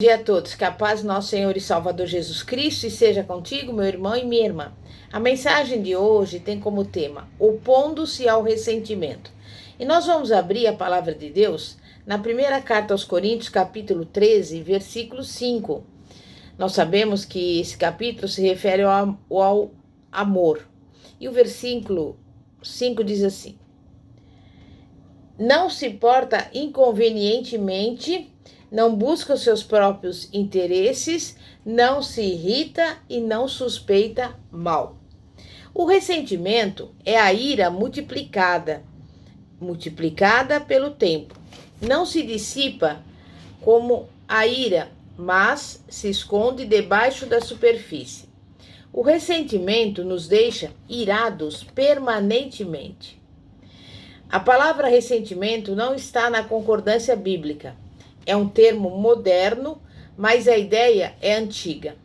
Bom dia a todos, que a paz do nosso Senhor e Salvador Jesus Cristo esteja contigo, meu irmão e minha irmã. A mensagem de hoje tem como tema, opondo-se ao ressentimento. E nós vamos abrir a palavra de Deus na primeira carta aos Coríntios, capítulo 13, versículo 5. Nós sabemos que esse capítulo se refere ao amor. E o versículo 5 diz assim: não se porta inconvenientemente, não busca os seus próprios interesses, não se irrita e não suspeita mal. O ressentimento é a ira multiplicada pelo tempo. Não se dissipa como a ira, mas se esconde debaixo da superfície. O ressentimento nos deixa irados permanentemente. A palavra ressentimento não está na concordância bíblica. É um termo moderno, mas a ideia é antiga.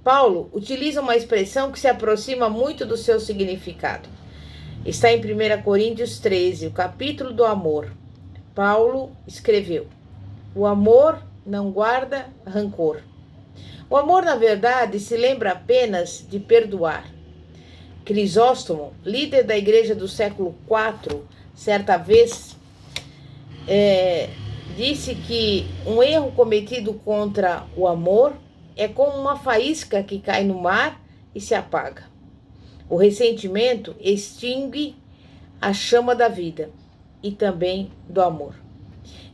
Paulo utiliza uma expressão que se aproxima muito do seu significado. Está em 1 Coríntios 13, o capítulo do amor. Paulo escreveu: o amor não guarda rancor. O amor, na verdade, se lembra apenas de perdoar. Crisóstomo, líder da igreja do século IV, certa vez, disse que um erro cometido contra o amor é como uma faísca que cai no mar e se apaga. O ressentimento extingue a chama da vida e também do amor.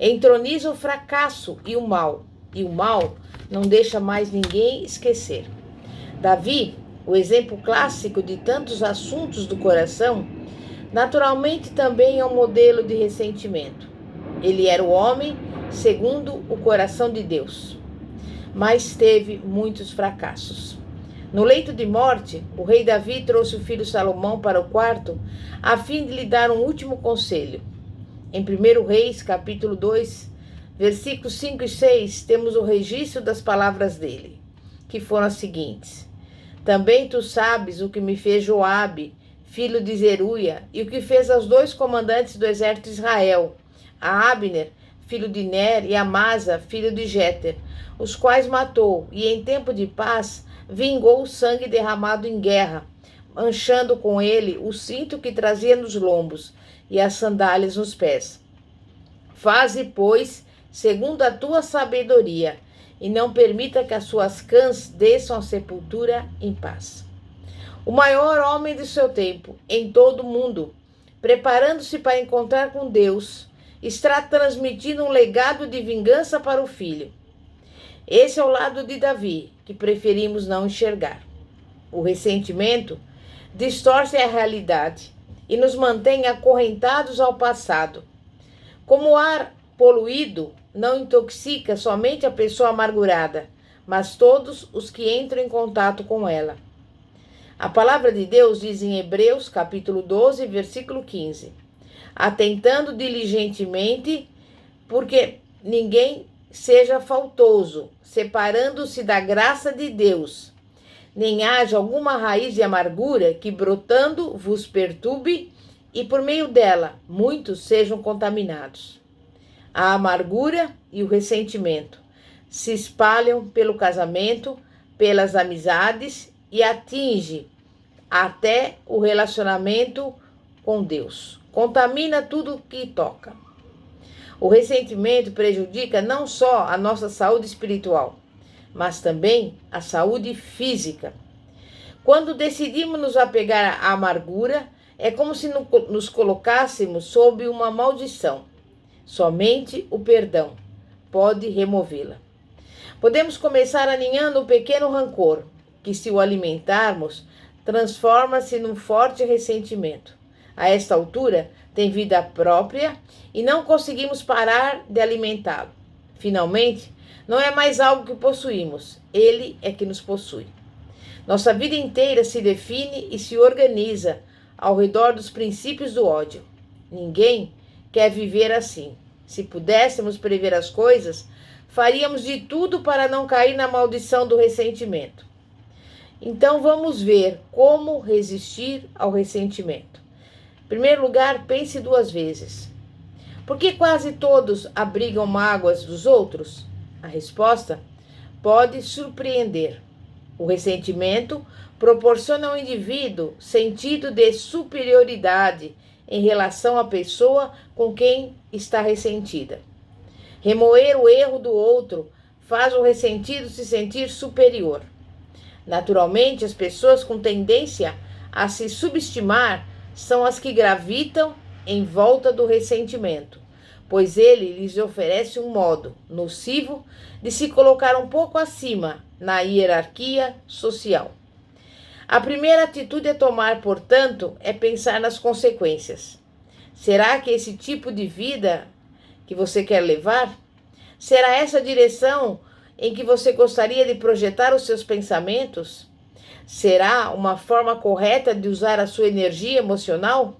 Entroniza o fracasso e o mal não deixa mais ninguém esquecer. Davi, o exemplo clássico de tantos assuntos do coração, naturalmente também é um modelo de ressentimento. Ele era o homem segundo o coração de Deus, mas teve muitos fracassos. No leito de morte, o rei Davi trouxe o filho Salomão para o quarto a fim de lhe dar um último conselho. Em 1 Reis, capítulo 2, versículos 5 e 6, temos o registro das palavras dele, que foram as seguintes: também tu sabes o que me fez Joabe, filho de Zeruia, e o que fez aos dois comandantes do exército de Israel, a Abner, filho de Ner, e Amasa, filho de Jéter, os quais matou, e em tempo de paz vingou o sangue derramado em guerra, manchando com ele o cinto que trazia nos lombos e as sandálias nos pés. Faze, pois, segundo a tua sabedoria, e não permita que as suas cãs desçam à sepultura em paz. O maior homem do seu tempo, em todo o mundo, preparando-se para encontrar com Deus, está transmitindo um legado de vingança para o filho. Esse é o lado de Davi, que preferimos não enxergar. O ressentimento distorce a realidade e nos mantém acorrentados ao passado. Como o ar poluído não intoxica somente a pessoa amargurada, mas todos os que entram em contato com ela. A palavra de Deus diz em Hebreus, capítulo 12, versículo 15: atentando diligentemente, porque ninguém seja faltoso, separando-se da graça de Deus, nem haja alguma raiz de amargura que brotando vos perturbe, e por meio dela muitos sejam contaminados. A amargura e o ressentimento se espalham pelo casamento, pelas amizades e atinge até o relacionamento com Deus. Contamina tudo que toca. O ressentimento prejudica não só a nossa saúde espiritual, mas também a saúde física. Quando decidimos nos apegar à amargura, é como se nos colocássemos sob uma maldição. Somente o perdão pode removê-la. Podemos começar aninhando um pequeno rancor, que, se o alimentarmos, transforma-se num forte ressentimento. A esta altura, tem vida própria e não conseguimos parar de alimentá-lo. Finalmente, não é mais algo que possuímos, ele é que nos possui. Nossa vida inteira se define e se organiza ao redor dos princípios do ódio. Ninguém quer viver assim. Se pudéssemos prever as coisas, faríamos de tudo para não cair na maldição do ressentimento. Então vamos ver como resistir ao ressentimento. Em primeiro lugar, pense duas vezes. Por que quase todos abrigam mágoas dos outros? A resposta pode surpreender. O ressentimento proporciona ao indivíduo sentido de superioridade em relação à pessoa com quem está ressentida. Remoer o erro do outro faz o ressentido se sentir superior. Naturalmente, as pessoas com tendência a se subestimar são as que gravitam em volta do ressentimento, pois ele lhes oferece um modo nocivo de se colocar um pouco acima na hierarquia social. A primeira atitude a tomar, portanto, é pensar nas consequências. Será que esse tipo de vida que você quer levar? Será essa a direção em que você gostaria de projetar os seus pensamentos? Será uma forma correta de usar a sua energia emocional?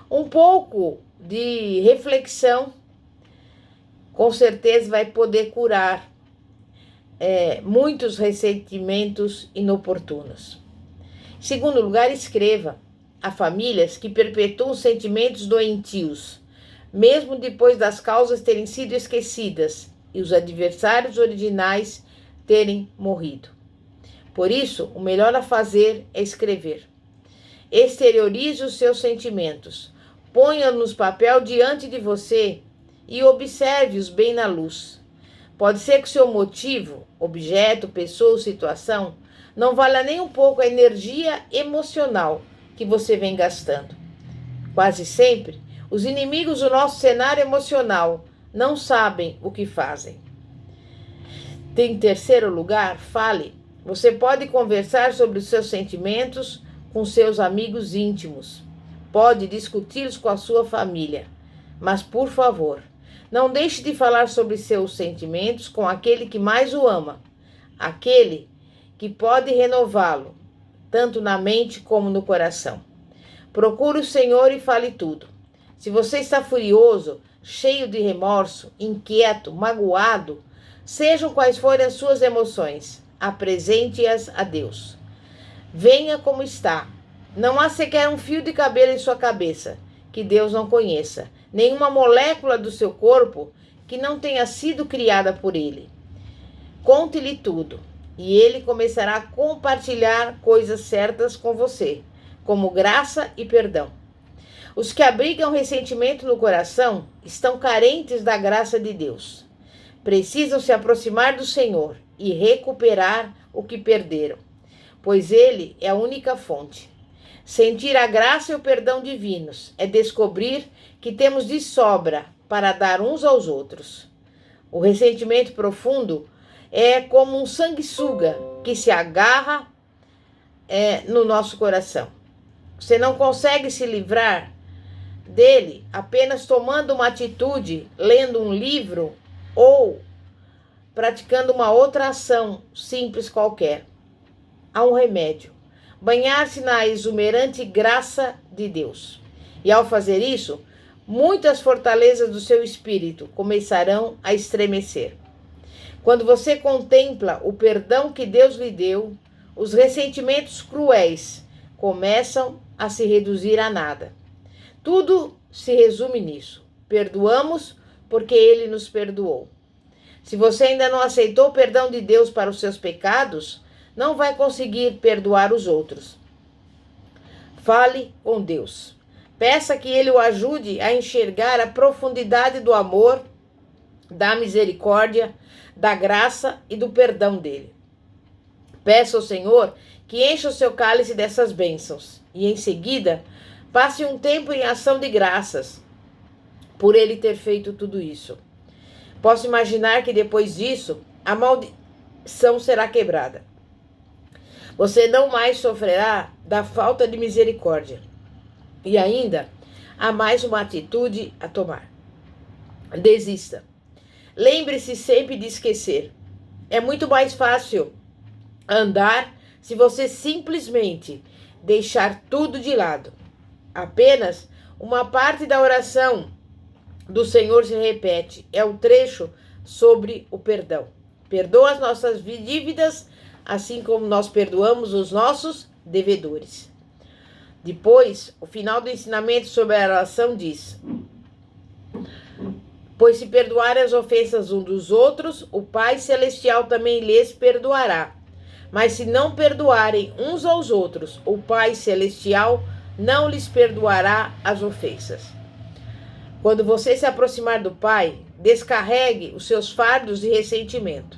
Um pouco de reflexão com certeza vai poder curar muitos ressentimentos inoportunos. Em segundo lugar, escreva. Há famílias que perpetuam sentimentos doentios, mesmo depois das causas terem sido esquecidas e os adversários originais terem morrido. Por isso, o melhor a fazer é escrever. Exteriorize os seus sentimentos, ponha-nos papel diante de você e observe-os bem na luz. Pode ser que seu motivo, objeto, pessoa ou situação não valha nem um pouco a energia emocional que você vem gastando. Quase sempre, os inimigos do nosso cenário emocional não sabem o que fazem. Em terceiro lugar, fale. Você pode conversar sobre os seus sentimentos com seus amigos íntimos. Pode discuti-los com a sua família. Mas, por favor, não deixe de falar sobre seus sentimentos com aquele que mais o ama, aquele que pode renová-lo, tanto na mente como no coração. Procure o Senhor e fale tudo. Se você está furioso, cheio de remorso, inquieto, magoado, sejam quais forem as suas emoções, apresente-as a Deus. Venha como está. Não há sequer um fio de cabelo em sua cabeça que Deus não conheça, nenhuma molécula do seu corpo que não tenha sido criada por Ele. Conte-lhe tudo, e Ele começará a compartilhar coisas certas com você, como graça e perdão. Os que abrigam ressentimento no coração estão carentes da graça de Deus. Precisam se aproximar do Senhor e recuperar o que perderam, pois Ele é a única fonte. Sentir a graça e o perdão divinos é descobrir que temos de sobra para dar uns aos outros. O ressentimento profundo é como um sanguessuga que se agarra no nosso coração. Você não consegue se livrar dele apenas tomando uma atitude, lendo um livro ou praticando uma outra ação simples qualquer. Há um remédio: banhar-se na exuberante graça de Deus. E ao fazer isso, muitas fortalezas do seu espírito começarão a estremecer. Quando você contempla o perdão que Deus lhe deu, os ressentimentos cruéis começam a se reduzir a nada. Tudo se resume nisso: perdoamos porque Ele nos perdoou. Se você ainda não aceitou o perdão de Deus para os seus pecados, não vai conseguir perdoar os outros. Fale com Deus. Peça que Ele o ajude a enxergar a profundidade do amor, da misericórdia, da graça e do perdão dele. Peça ao Senhor que encha o seu cálice dessas bênçãos e, em seguida, passe um tempo em ação de graças por Ele ter feito tudo isso. Posso imaginar que depois disso, a maldição será quebrada. Você não mais sofrerá da falta de misericórdia. E ainda, há mais uma atitude a tomar. Desista. Lembre-se sempre de esquecer. É muito mais fácil andar se você simplesmente deixar tudo de lado. Apenas uma parte da oração do Senhor se repete. É o trecho sobre o perdão. Perdoa as nossas dívidas, assim como nós perdoamos os nossos devedores. Depois, o final do ensinamento sobre a oração diz: Pois se perdoarem as ofensas uns dos outros, o Pai Celestial também lhes perdoará. Mas se não perdoarem uns aos outros, o Pai Celestial não lhes perdoará as ofensas. Quando você se aproximar do Pai, descarregue os seus fardos de ressentimento.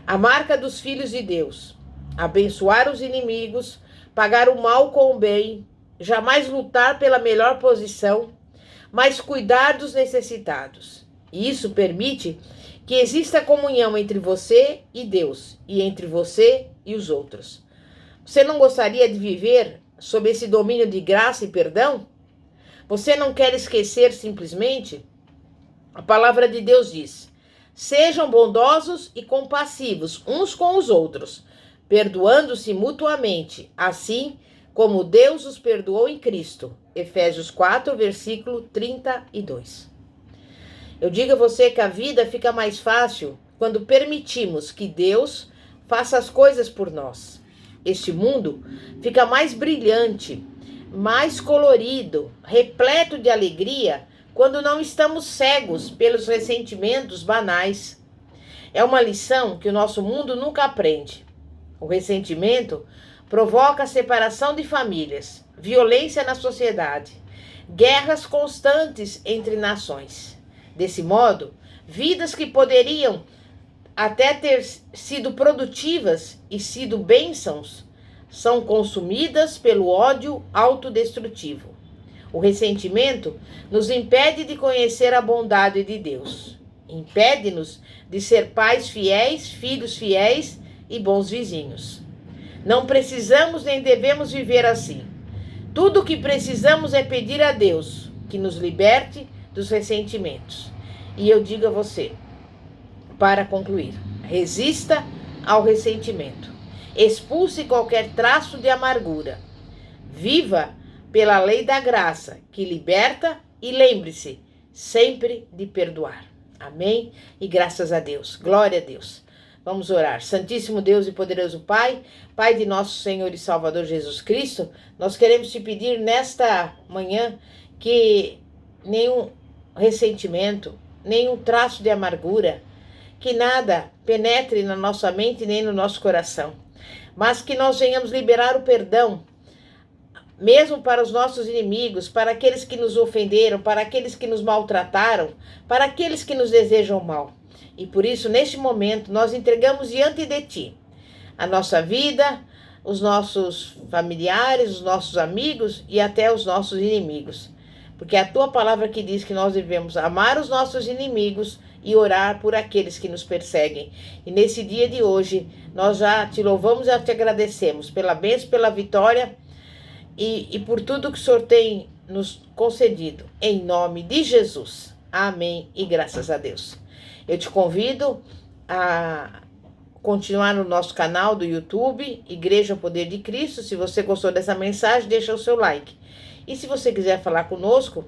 A marca dos filhos de Deus: abençoar os inimigos, pagar o mal com o bem, jamais lutar pela melhor posição, mas cuidar dos necessitados. E isso permite que exista comunhão entre você e Deus, e entre você e os outros. Você não gostaria de viver sob esse domínio de graça e perdão? Você não quer esquecer simplesmente? A palavra de Deus diz: sejam bondosos e compassivos uns com os outros, perdoando-se mutuamente, assim como Deus os perdoou em Cristo. Efésios 4, versículo 32. Eu digo a você que a vida fica mais fácil quando permitimos que Deus faça as coisas por nós. Este mundo fica mais brilhante, mais colorido, repleto de alegria, quando não estamos cegos pelos ressentimentos banais. É uma lição que o nosso mundo nunca aprende. O ressentimento provoca separação de famílias, violência na sociedade, guerras constantes entre nações. Desse modo, vidas que poderiam até ter sido produtivas e sido bênçãos, são consumidas pelo ódio autodestrutivo. O ressentimento nos impede de conhecer a bondade de Deus. Impede-nos de ser pais fiéis, filhos fiéis e bons vizinhos. Não precisamos nem devemos viver assim. Tudo o que precisamos é pedir a Deus que nos liberte dos ressentimentos. E eu digo a você, para concluir, resista ao ressentimento. Expulse qualquer traço de amargura. Viva pela lei da graça, que liberta, e lembre-se sempre de perdoar. Amém? E graças a Deus. Glória a Deus. Vamos orar. Santíssimo Deus e poderoso Pai, Pai de nosso Senhor e Salvador Jesus Cristo, nós queremos te pedir nesta manhã que nenhum ressentimento, nenhum traço de amargura, que nada penetre na nossa mente nem no nosso coração, mas que nós venhamos liberar o perdão, mesmo para os nossos inimigos, para aqueles que nos ofenderam, para aqueles que nos maltrataram, para aqueles que nos desejam mal. E por isso, neste momento, nós entregamos diante de Ti a nossa vida, os nossos familiares, os nossos amigos e até os nossos inimigos. Porque é a Tua palavra que diz que nós devemos amar os nossos inimigos e orar por aqueles que nos perseguem. E nesse dia de hoje, nós já Te louvamos e já Te agradecemos pela bênção, pela vitória e por tudo que o Senhor tem nos concedido. Em nome de Jesus. Amém e graças a Deus. Eu te convido a continuar no nosso canal do YouTube, Igreja Poder de Cristo. Se você gostou dessa mensagem, deixa o seu like. E se você quiser falar conosco,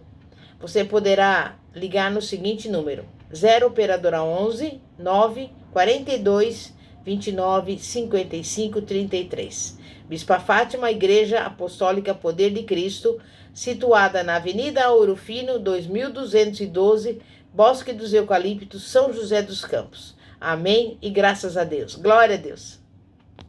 você poderá ligar no seguinte número: 0 operadora 11 9 42 29 55 33. Bispa Fátima, Igreja Apostólica Poder de Cristo, situada na Avenida Ouro Fino, 2212, Bosque dos Eucaliptos, São José dos Campos. Amém e graças a Deus. Glória a Deus.